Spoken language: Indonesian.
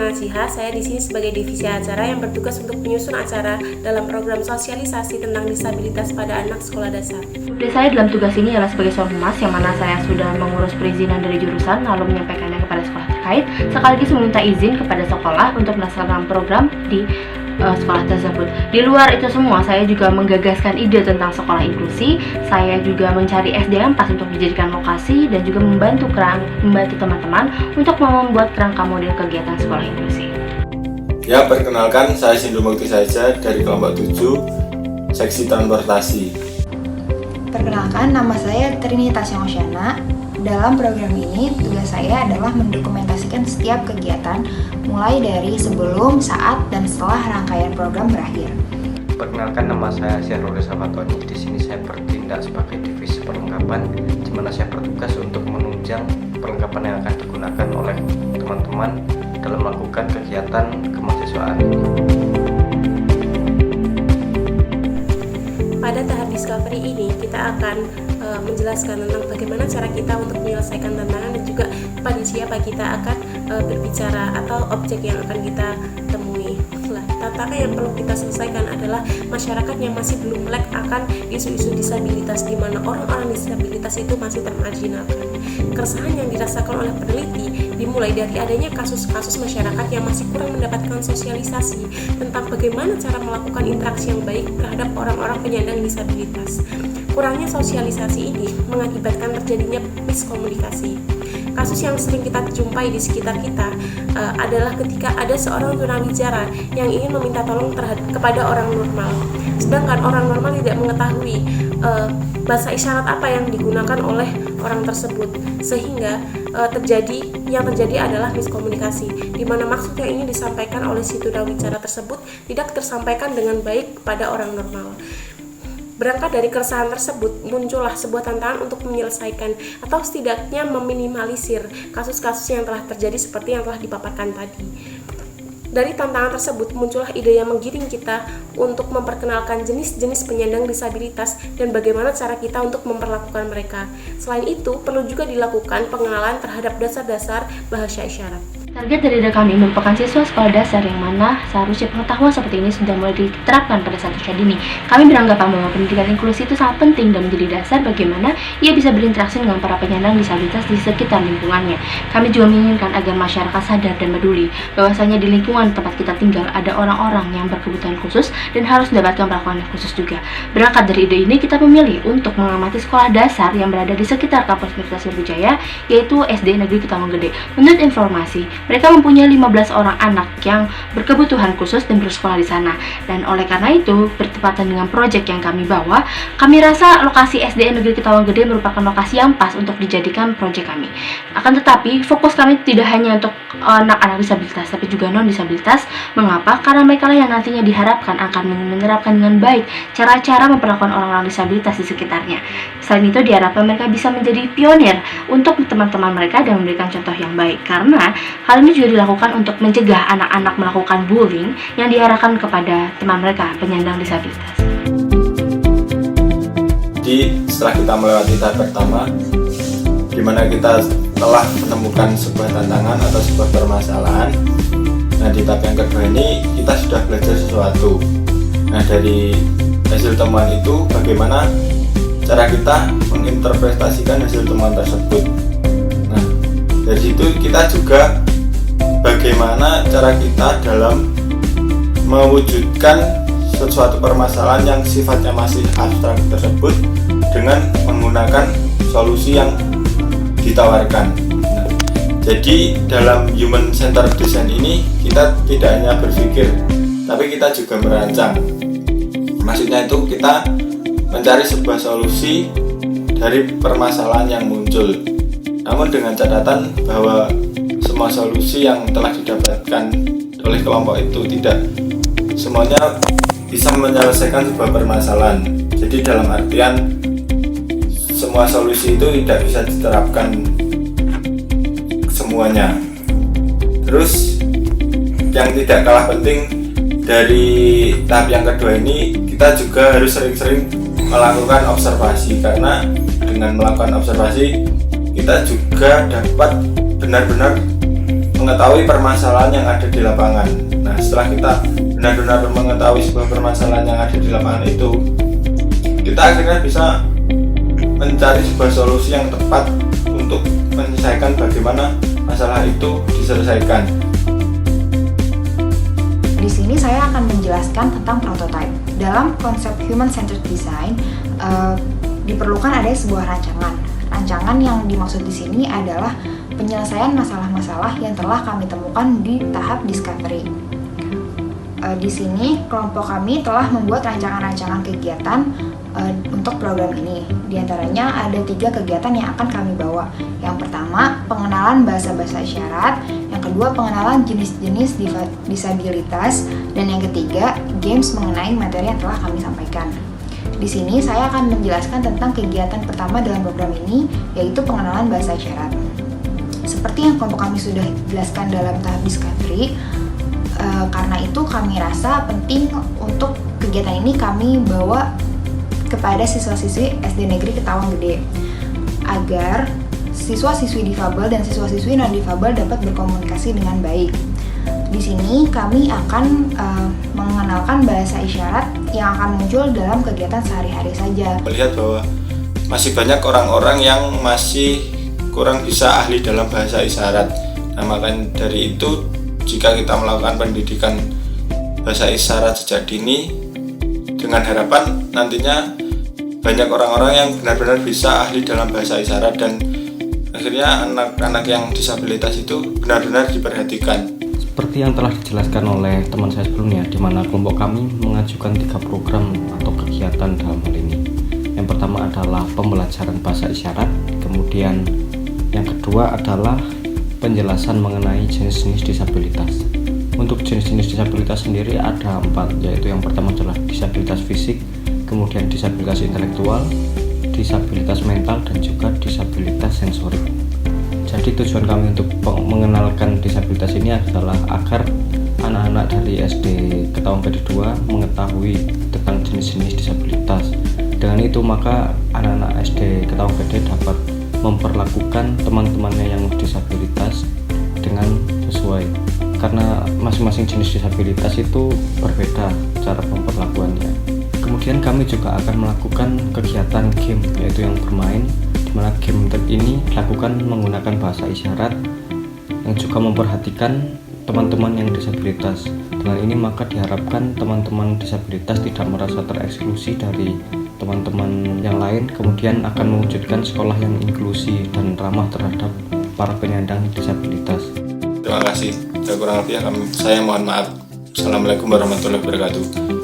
Najiha. Saya di sini sebagai divisi acara yang bertugas untuk menyusun acara dalam program sosialisasi tentang disabilitas pada anak sekolah dasar. Tugas saya dalam tugas ini adalah sebagai seorang humas, yang mana saya sudah mengurus perizinan dari jurusan lalu menyampaikannya kepada sekolah terkait, sekaligus meminta izin kepada sekolah untuk melaksanakan program di sekolah tersebut. Di luar itu semua, saya juga menggagaskan ide tentang sekolah inklusi. Saya juga mencari SD yang pas untuk dijadikan lokasi dan juga membantu teman-teman untuk membuat kerangka model kegiatan sekolah inklusi. Ya, perkenalkan, saya Sindu Mukti saja dari kelompok 7 seksi transportasi. Perkenalkan, nama saya Trinitas Osyana. Dalam program ini, tugas saya adalah mendokumentasikan setiap kegiatan mulai dari sebelum, saat, dan setelah rangkaian program berakhir. Perkenalkan, nama saya Syahrul Safatoni. Di sini saya bertindak sebagai divisi perlengkapan, di mana saya bertugas untuk menunjang perlengkapan yang akan digunakan oleh teman-teman dalam melakukan kegiatan kemahasiswaan. Pada tahap discovery ini, kita akan menjelaskan tentang bagaimana cara kita untuk menyelesaikan tantangan dan juga pada siapa kita akan berbicara atau objek yang akan kita temui. Tantangan yang perlu kita selesaikan adalah masyarakat yang masih belum melek akan isu-isu disabilitas, di mana orang-orang disabilitas itu masih termarginalkan. Keresahan yang dirasakan oleh peneliti dimulai dari adanya kasus-kasus masyarakat yang masih kurang mendapatkan sosialisasi tentang bagaimana cara melakukan interaksi yang baik terhadap orang-orang penyandang disabilitas. Kurangnya sosialisasi ini mengakibatkan terjadinya miskomunikasi. Kasus yang sering kita jumpai di sekitar kita adalah ketika ada seorang tunawicara yang ingin meminta tolong kepada orang normal, sedangkan orang normal tidak mengetahui bahasa isyarat apa yang digunakan oleh orang tersebut, sehingga yang terjadi adalah miskomunikasi, di mana maksud yang ingin disampaikan oleh si tunawicara tersebut tidak tersampaikan dengan baik kepada orang normal. Berangkat dari keresahan tersebut, muncullah sebuah tantangan untuk menyelesaikan atau setidaknya meminimalisir kasus-kasus yang telah terjadi seperti yang telah dipaparkan tadi. Dari tantangan tersebut, muncullah ide yang menggiring kita untuk memperkenalkan jenis-jenis penyandang disabilitas dan bagaimana cara kita untuk memperlakukan mereka. Selain itu, perlu juga dilakukan pengenalan terhadap dasar-dasar bahasa isyarat. Target dari kami merupakan siswa sekolah dasar yang mana seharusnya pengetahuan seperti ini sudah mulai diterapkan pada saat usia dini. Kami beranggapan bahwa pendidikan inklusi itu sangat penting dan menjadi dasar bagaimana ia bisa berinteraksi dengan para penyandang disabilitas di sekitar lingkungannya. Kami juga menginginkan agar masyarakat sadar dan peduli bahwasanya di lingkungan tempat kita tinggal ada orang-orang yang berkebutuhan khusus dan harus mendapatkan perlakuan yang khusus juga. Berangkat dari ide ini, kita memilih untuk mengamati sekolah dasar yang berada di sekitar kampus Universitas Brawijaya, yaitu SD Negeri Ketawang Gede. Menurut informasi, mereka mempunyai 15 orang anak yang berkebutuhan khusus dan bersekolah di sana. Dan oleh karena itu, bertepatan dengan proyek yang kami bawa, kami rasa lokasi SD Negeri Ketawang Gede merupakan lokasi yang pas untuk dijadikan proyek kami. Akan tetapi, fokus kami tidak hanya untuk anak-anak disabilitas, tapi juga non-disabilitas. Mengapa? Karena mereka lah yang nantinya diharapkan akan menerapkan dengan baik cara-cara memperlakukan orang-orang disabilitas di sekitarnya. Selain itu, diharapkan mereka bisa menjadi pionir untuk teman-teman mereka dan memberikan contoh yang baik. Karena hal ini juga dilakukan untuk mencegah anak-anak melakukan bullying yang diarahkan kepada teman mereka penyandang disabilitas. Jadi setelah kita melewati tahap pertama, di mana kita telah menemukan sebuah tantangan atau sebuah permasalahan, nah di tahap yang kedua ini kita sudah belajar sesuatu. Nah, dari hasil temuan itu bagaimana cara kita menginterpretasikan hasil temuan tersebut. Nah, dari situ kita juga bagaimana cara kita dalam mewujudkan sesuatu permasalahan yang sifatnya masih abstrak tersebut dengan menggunakan solusi yang ditawarkan. Nah, jadi dalam human centered design ini kita tidak hanya berpikir, tapi kita juga merancang. Maksudnya itu kita mencari sebuah solusi dari permasalahan yang muncul, namun dengan catatan bahwa semua solusi yang telah didapatkan oleh kelompok itu tidak semuanya bisa menyelesaikan sebuah permasalahan. Jadi dalam artian semua solusi itu tidak bisa diterapkan semuanya. Terus yang tidak kalah penting dari tahap yang kedua ini, kita juga harus sering-sering melakukan observasi, karena dengan melakukan observasi kita juga dapat benar-benar mengetahui permasalahan yang ada di lapangan. Nah, setelah kita benar-benar mengetahui sebuah permasalahan yang ada di lapangan itu, kita akhirnya bisa mencari sebuah solusi yang tepat untuk menyelesaikan bagaimana masalah itu diselesaikan. Di sini saya akan menjelaskan tentang prototype. Dalam konsep human-centered design, diperlukan ada sebuah rancangan. Rancangan yang dimaksud di sini adalah penyelesaian masalah-masalah yang telah kami temukan di tahap discovery. Di sini kelompok kami telah membuat rancangan-rancangan kegiatan untuk program ini. Di antaranya ada 3 kegiatan yang akan kami bawa. Yang pertama, pengenalan bahasa-bahasa isyarat. Yang kedua, pengenalan jenis-jenis disabilitas. Dan yang ketiga, games mengenai materi yang telah kami sampaikan. Di sini saya akan menjelaskan tentang kegiatan pertama dalam program ini, yaitu pengenalan bahasa isyarat. Seperti yang kelompok kami sudah jelaskan dalam tahap discovery, karena itu kami rasa penting untuk kegiatan ini kami bawa kepada siswa-siswi SD Negeri Ketawang Gede, agar siswa-siswi difabel dan siswa-siswi non-difabel dapat berkomunikasi dengan baik. Di sini kami akan mengenalkan bahasa isyarat yang akan muncul dalam kegiatan sehari-hari saja. Melihat bahwa masih banyak orang-orang yang masih kurang bisa ahli dalam bahasa isyarat. Nah, maka dari itu, jika kita melakukan pendidikan bahasa isyarat sejak dini, dengan harapan nantinya banyak orang-orang yang benar-benar bisa ahli dalam bahasa isyarat, dan akhirnya anak-anak yang disabilitas itu benar-benar diperhatikan. Seperti yang telah dijelaskan oleh teman saya sebelumnya, di mana kelompok kami mengajukan 3 program atau kegiatan dalam hal ini. Yang pertama adalah pembelajaran bahasa isyarat, kemudian yang kedua adalah penjelasan mengenai jenis-jenis disabilitas. Untuk jenis-jenis disabilitas sendiri ada 4, yaitu yang pertama adalah disabilitas fisik, kemudian disabilitas intelektual, disabilitas mental, dan juga disabilitas sensorik. Jadi tujuan kami untuk mengenalkan disabilitas ini adalah agar anak-anak dari SD Ketawang Gede 2 mengetahui tentang jenis-jenis disabilitas. Dengan itu maka anak-anak SD Ketawang Gede dapat memperlakukan teman-temannya yang disabilitas dengan sesuai, karena masing-masing jenis disabilitas itu berbeda cara memperlakuannya. Kemudian kami juga akan melakukan kegiatan game, yaitu yang bermain, di mana game ini dilakukan menggunakan bahasa isyarat yang juga memperhatikan teman-teman yang disabilitas. Dengan ini maka diharapkan teman-teman disabilitas tidak merasa tereksklusi dari teman-teman yang lain, kemudian akan mewujudkan sekolah yang inklusi dan ramah terhadap para penyandang disabilitas. Terima kasih. Kurang lebih saya mohon maaf. Assalamualaikum warahmatullahi wabarakatuh.